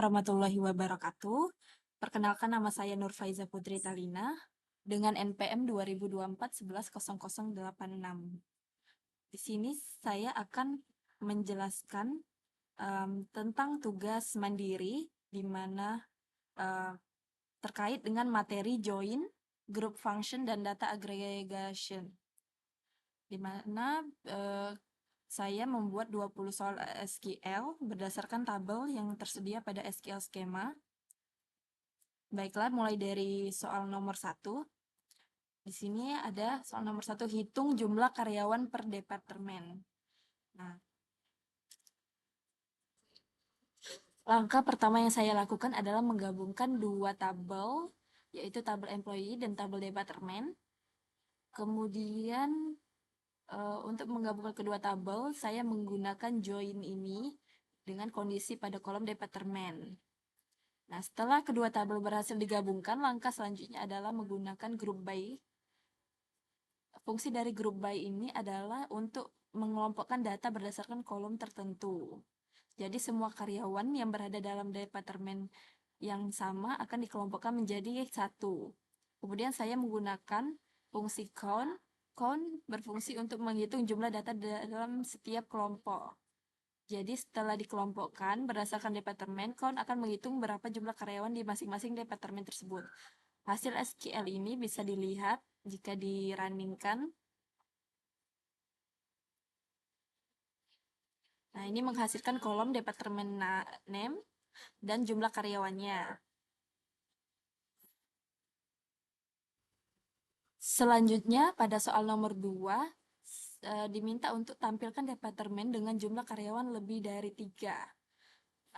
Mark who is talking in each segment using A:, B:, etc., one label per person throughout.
A: Warahmatullahi wabarakatuh. Perkenalkan, nama saya Nurfaiza Putri Talina dengan NPM 2024-110086. Di sini saya akan menjelaskan tentang tugas mandiri di mana eh, terkait dengan materi join, group function, dan data aggregation. Di mana saya membuat 20 soal SQL berdasarkan tabel yang tersedia pada SQL Schema. Baiklah, mulai dari soal nomor 1. Di sini ada soal nomor 1, hitung jumlah karyawan per departemen. Nah, langkah pertama yang saya lakukan adalah menggabungkan dua tabel, yaitu tabel employee dan tabel departemen. Kemudian, untuk menggabungkan kedua tabel, saya menggunakan join ini dengan kondisi pada kolom departemen. Nah, setelah kedua tabel berhasil digabungkan, langkah selanjutnya adalah menggunakan group by. Fungsi dari group by ini adalah untuk mengelompokkan data berdasarkan kolom tertentu. Jadi semua karyawan yang berada dalam departemen yang sama akan dikelompokkan menjadi satu. Kemudian saya menggunakan fungsi count. Count berfungsi untuk menghitung jumlah data dalam setiap kelompok. Jadi setelah dikelompokkan berdasarkan departemen, count akan menghitung berapa jumlah karyawan di masing-masing departemen tersebut. Hasil SQL ini bisa dilihat jika di-runningkan. Nah, ini menghasilkan kolom departemen name dan jumlah karyawannya. Selanjutnya, pada soal nomor 2, diminta untuk tampilkan departemen dengan jumlah karyawan lebih dari 3.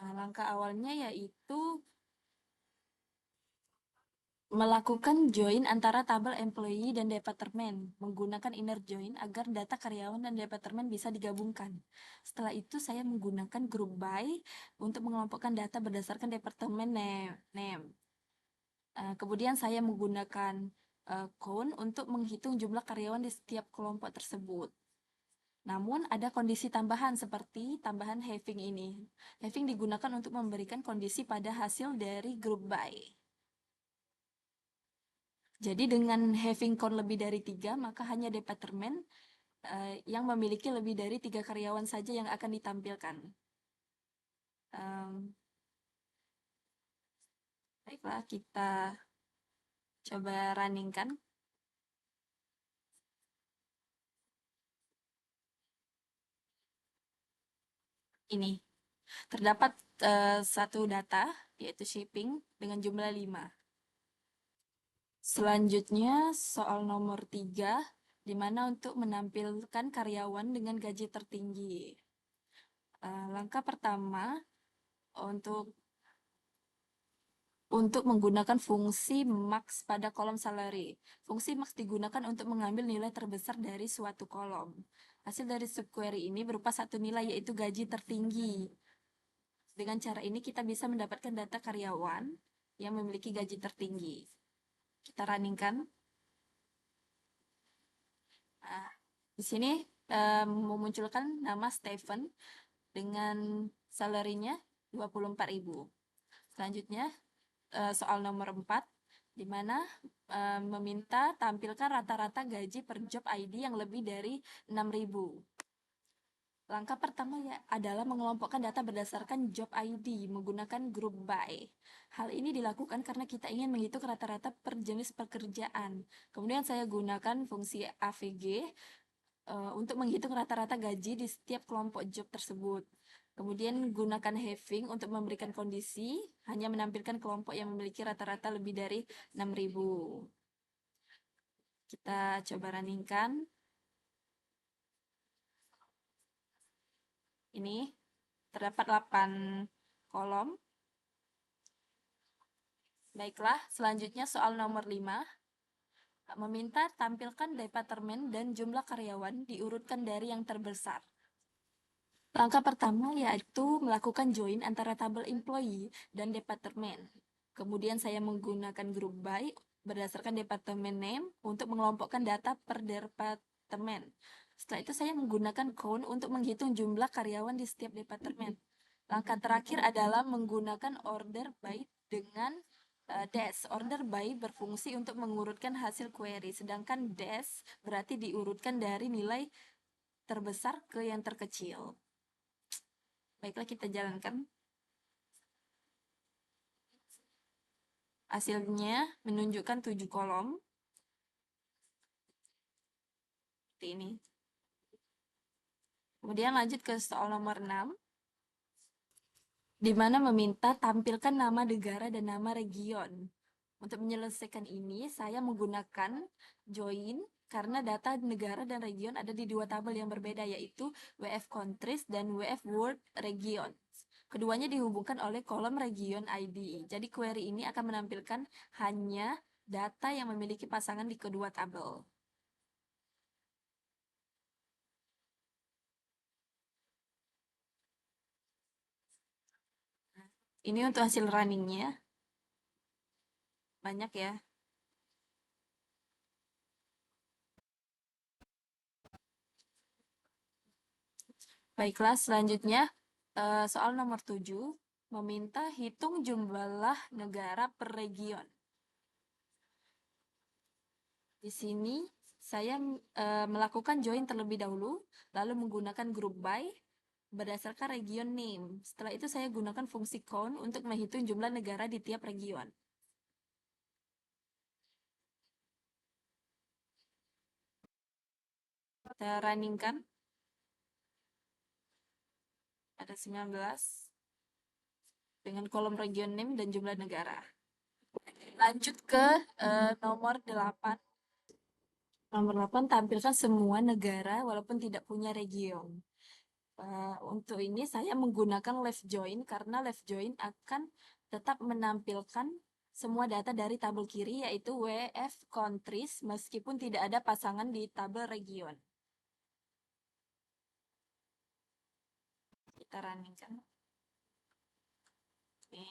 A: Nah, langkah awalnya yaitu melakukan join antara tabel employee dan departemen, menggunakan inner join agar data karyawan dan departemen bisa digabungkan. Setelah itu, saya menggunakan group by untuk mengelompokkan data berdasarkan departemen name. Kemudian saya menggunakan count untuk menghitung jumlah karyawan di setiap kelompok tersebut. Namun ada kondisi tambahan seperti tambahan having ini. Having digunakan untuk memberikan kondisi pada hasil dari group by. Jadi dengan having count lebih dari 3, maka hanya departemen yang memiliki lebih dari 3 karyawan saja yang akan ditampilkan. Baiklah, kita coba runningkan. Ini. Terdapat satu data, yaitu shipping, dengan jumlah 5. Selanjutnya, soal nomor 3, di mana untuk menampilkan karyawan dengan gaji tertinggi. Langkah pertama, untuk menggunakan fungsi max pada kolom salary. Fungsi max digunakan untuk mengambil nilai terbesar dari suatu kolom. Hasil dari subquery ini berupa satu nilai, yaitu gaji tertinggi. Dengan cara ini kita bisa mendapatkan data karyawan yang memiliki gaji tertinggi. Kita runningkan. Nah, di sini memunculkan nama Stephen dengan salary-nya 24.000. Selanjutnya soal nomor 4, di mana meminta tampilkan rata-rata gaji per job ID yang lebih dari 6.000. Langkah pertama adalah mengelompokkan data berdasarkan job ID menggunakan group by. Hal ini dilakukan karena kita ingin menghitung rata-rata per jenis pekerjaan. Kemudian saya gunakan fungsi AVG untuk menghitung rata-rata gaji di setiap kelompok job tersebut. Kemudian gunakan having untuk memberikan kondisi, hanya menampilkan kelompok yang memiliki rata-rata lebih dari 6.000. Kita coba runningkan. Ini terdapat 8 kolom. Baiklah, selanjutnya soal nomor 5. Meminta tampilkan departemen dan jumlah karyawan diurutkan dari yang terbesar. Langkah pertama yaitu melakukan join antara tabel employee dan departemen. Kemudian saya menggunakan group by berdasarkan departemen name untuk mengelompokkan data per departemen. Setelah itu saya menggunakan count untuk menghitung jumlah karyawan di setiap departemen. Langkah terakhir adalah menggunakan order by dengan dash. Order by berfungsi untuk mengurutkan hasil query, sedangkan dash berarti diurutkan dari nilai terbesar ke yang terkecil. Baiklah, kita jalankan. Hasilnya menunjukkan 7 kolom. Seperti ini. Kemudian lanjut ke soal nomor 6. Di mana meminta tampilkan nama negara dan nama region. Untuk menyelesaikan ini, saya menggunakan join karena data negara dan region ada di dua tabel yang berbeda, yaitu WF Countries dan WF World Regions. Keduanya dihubungkan oleh kolom region ID. Jadi query ini akan menampilkan hanya data yang memiliki pasangan di kedua tabel. Ini untuk hasil runningnya. Banyak ya. Baiklah, selanjutnya soal nomor 7 meminta hitung jumlah negara per region. Di sini saya melakukan join terlebih dahulu, lalu menggunakan group by berdasarkan region name. Setelah itu saya gunakan fungsi count untuk menghitung jumlah negara di tiap region. Kita runningkan. Ada 19 dengan kolom region name dan jumlah negara. Lanjut ke nomor 8. Nomor 8, tampilkan semua negara walaupun tidak punya region. Untuk ini saya menggunakan left join karena left join akan tetap menampilkan semua data dari tabel kiri, yaitu WF countries, meskipun tidak ada pasangan di tabel region. Kita runningkan. Oke.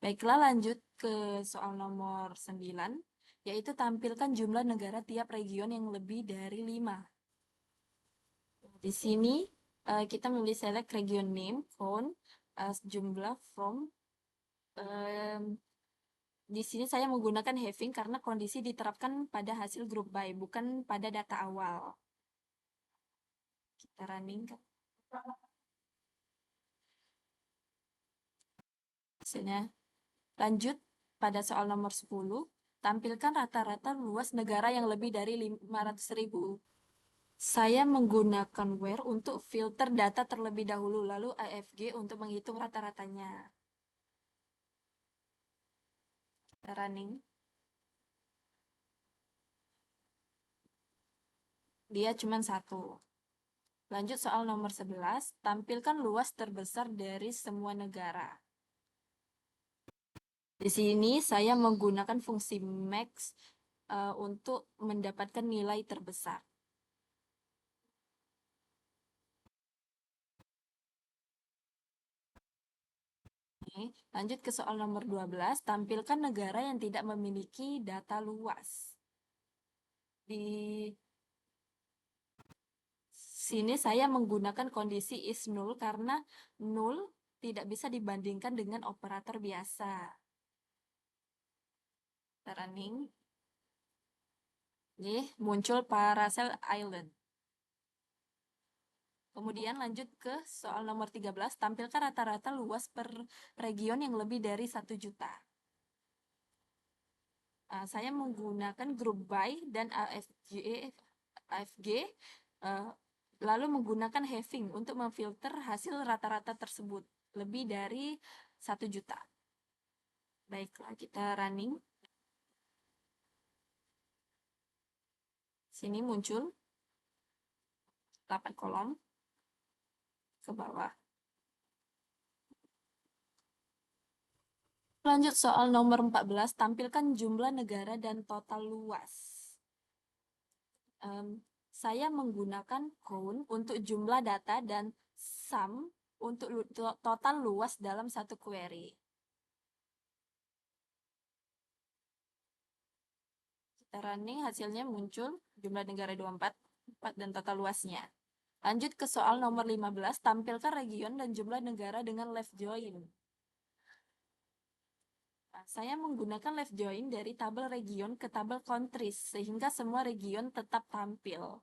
A: Baiklah, lanjut ke soal nomor 9, yaitu tampilkan jumlah negara tiap region yang lebih dari 5. Di sini kita memilih select region name, count, jumlah from. Di sini saya menggunakan having karena kondisi diterapkan pada hasil group by, bukan pada data awal. Kita running. Hasilnya. Lanjut pada soal nomor 10, tampilkan rata-rata luas negara yang lebih dari 500.000. Saya menggunakan where untuk filter data terlebih dahulu, lalu AFG untuk menghitung rata-ratanya. Kita running. Dia cuma 1. Lanjut soal nomor 11, tampilkan luas terbesar dari semua negara. Di sini saya menggunakan fungsi max untuk mendapatkan nilai terbesar. Oke, lanjut ke soal nomor 12, tampilkan negara yang tidak memiliki data luas. Di sini saya menggunakan kondisi is null karena null tidak bisa dibandingkan dengan operator biasa. Kita running. Nih, muncul Paracel Island. Kemudian lanjut ke soal nomor 13, tampilkan rata-rata luas per region yang lebih dari 1 juta. Saya menggunakan group by dan AFG, lalu menggunakan having untuk memfilter hasil rata-rata tersebut lebih dari 1 juta. Baiklah, kita running. Sini muncul 8 kolom ke bawah. Lanjut soal nomor 14, tampilkan jumlah negara dan total luas. Saya menggunakan count untuk jumlah data dan sum untuk total luas dalam satu query. Kita running, hasilnya muncul jumlah negara 24 dan total luasnya. Lanjut ke soal nomor 15, tampilkan region dan jumlah negara dengan left join. Nah, saya menggunakan left join dari tabel region ke tabel countries, sehingga semua region tetap tampil.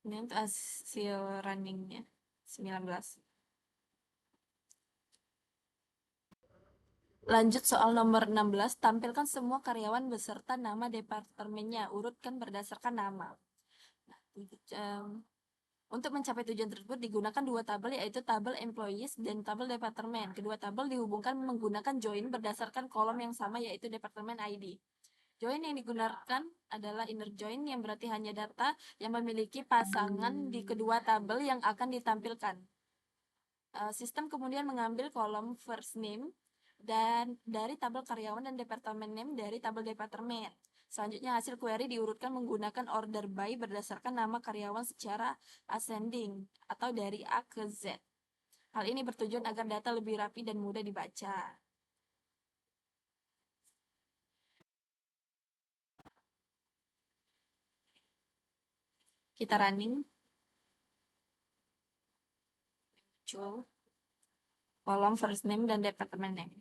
A: Ini untuk hasil runningnya, 19. Lanjut soal nomor 16, tampilkan semua karyawan beserta nama departemennya, urutkan berdasarkan nama. Nah, untuk mencapai tujuan tersebut digunakan dua tabel, yaitu tabel employees dan tabel departemen. Kedua tabel dihubungkan menggunakan join berdasarkan kolom yang sama, yaitu departemen ID. Join yang digunakan adalah inner join, yang berarti hanya data yang memiliki pasangan di kedua tabel yang akan ditampilkan. Sistem kemudian mengambil kolom first name dan dari tabel karyawan dan departemen name dari tabel departemen. Selanjutnya hasil query diurutkan menggunakan order by berdasarkan nama karyawan secara ascending atau dari A ke Z. Hal ini bertujuan agar data lebih rapi dan mudah dibaca. Kita running. Muncul kolom first name dan departemen name.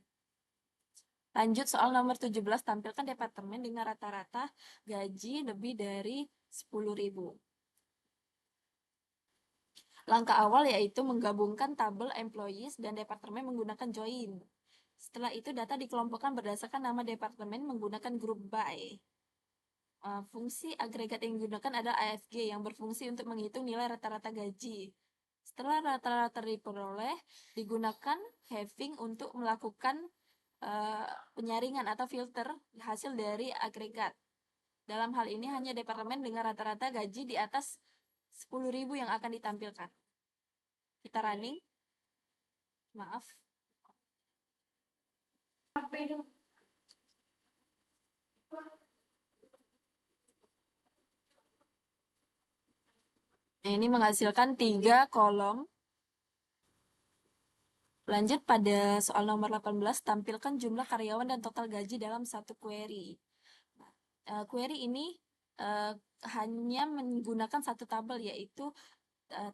A: Lanjut soal nomor 17, tampilkan departemen dengan rata-rata gaji lebih dari 10.000. Langkah awal yaitu menggabungkan tabel employees dan departemen menggunakan join. Setelah itu data dikelompokkan berdasarkan nama departemen menggunakan group by. Fungsi agregat yang digunakan adalah AFG yang berfungsi untuk menghitung nilai rata-rata gaji. Setelah rata-rata diperoleh, digunakan having untuk melakukan penyaringan atau filter hasil dari agregat. Dalam hal ini hanya departemen dengan rata-rata gaji di atas 10.000 yang akan ditampilkan. Kita running. Maaf. Nah, ini menghasilkan 3 kolom. Lanjut pada soal nomor 18, tampilkan jumlah karyawan dan total gaji dalam satu query. Query ini hanya menggunakan satu tabel, yaitu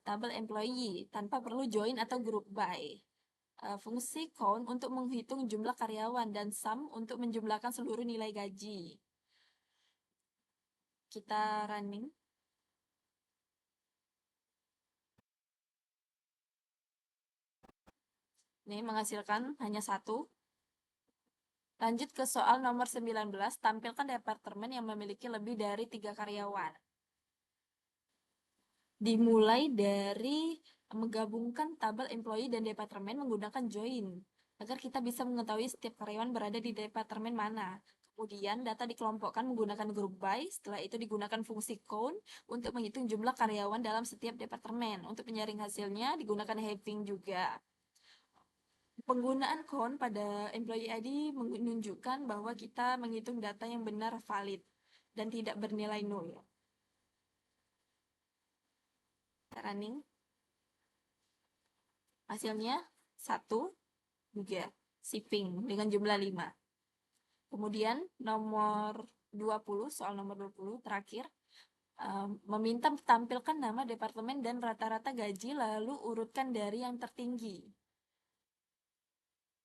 A: tabel employee, tanpa perlu join atau group by. Fungsi count untuk menghitung jumlah karyawan dan sum untuk menjumlahkan seluruh nilai gaji. Kita running. Ini menghasilkan hanya satu. Lanjut ke soal nomor 19, tampilkan departemen yang memiliki lebih dari 3 karyawan. Dimulai dari menggabungkan tabel employee dan departemen menggunakan join, agar kita bisa mengetahui setiap karyawan berada di departemen mana. Kemudian data dikelompokkan menggunakan group by, setelah itu digunakan fungsi count untuk menghitung jumlah karyawan dalam setiap departemen. Untuk penyaring hasilnya digunakan having juga. Penggunaan count pada employee ID menunjukkan bahwa kita menghitung data yang benar valid dan tidak bernilai nol. Running. Hasilnya 1 juga shipping dengan jumlah 5. Kemudian nomor 20, soal nomor 20 terakhir, meminta tampilkan nama departemen dan rata-rata gaji lalu urutkan dari yang tertinggi.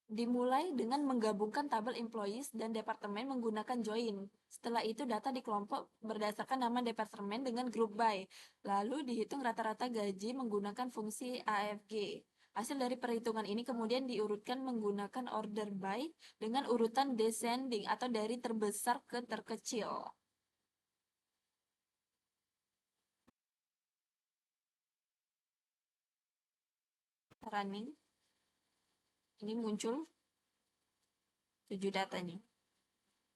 A: Dimulai dengan menggabungkan tabel employees dan departemen menggunakan join. Setelah itu data dikelompok berdasarkan nama departemen dengan group by. Lalu dihitung rata-rata gaji menggunakan fungsi AFG. Hasil dari perhitungan ini kemudian diurutkan menggunakan order by dengan urutan descending atau dari terbesar ke terkecil. Running. Ini muncul 7 datanya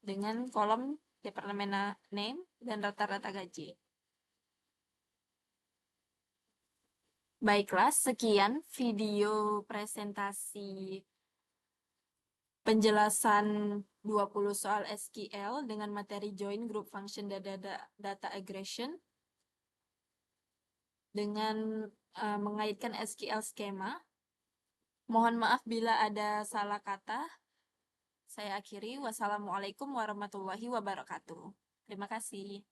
A: dengan kolom departemen name dan rata-rata gaji. Baiklah, sekian video presentasi penjelasan 20 soal SQL dengan materi join group function dan data aggregation dengan mengaitkan SQL skema. Mohon maaf bila ada salah kata. Saya akhiri. Wassalamualaikum warahmatullahi wabarakatuh. Terima kasih.